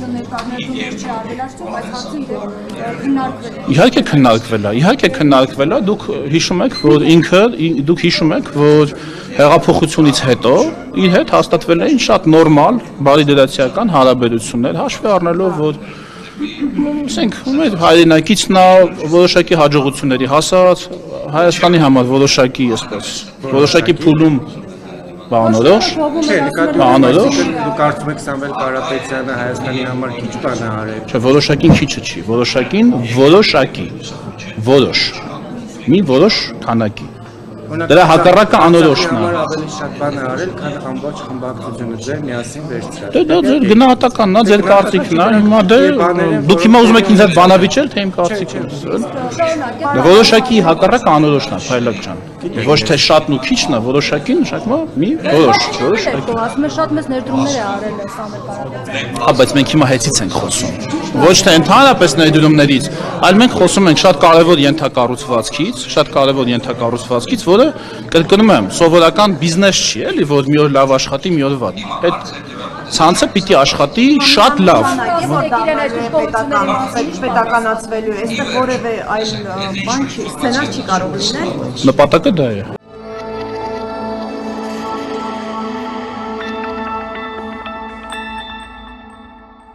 հաղորդություններ կար, ներդրումներ չի արվելացում, բայց հարցը քննարկվել է։ Իհարկե քննարկվել է, դուք հիշում եք, որ հեղափոխությունից հետո իր հետ հաստատվել էին շատ նորմալ, բարի դրացիական հարաբերություններ, հաշվի առնելով, որ ասենք մեր հայրենակիցն է որոշակի հաջողությունների հասած, Հայաստանի համար որոշակի փուլում բանորոշ, Դուք կարծում եք Սամվել Կարապետյանը Հայաստանի համար քիչ բան է արել։ Չէ, որոշակին քիչը չի, որոշ քանակի։ Դրա հակառակը անորոշն է։ Ավելի շատ բան է արել, քան ամբողջ խմբակցությունը ձեր միասին վերցրած։ Դա ձեր գնահատականն է, ձեր կարծիքն է, հիմա դուք հիմա ուզում եք ինձ հետ բանավիճել, թե իմ կարծիքն է։ Որոշակի հակառակը անորոշն է, Փայլակ ջան։ Ոչ թե շատն ու քիչն է, որոշակի նշանակում է մի որոշակի։ Ասում են շատ մեծ ներդրումներ է արել Սամվել Կարապետյանը։ Հա, բայց մենք հիմա հեծից ենք խոսում։ Ոչ թե ընդհանրապես ներդրումներից, այլ մենք խոսում ենք շատ կարևոր ենթակառուցվածքից, որը կրկնում եմ, սովորական բիզնես չի, էլի, որ մի օր լավ աշխատի, մի օր վատ։ Այդ ցանցը պիտի աշխատի շատ լավ։ Պետականացվելու, այստեղ որևէ այլ բան չի, սցենար չի կարող լինել։ Նպատակը դա է։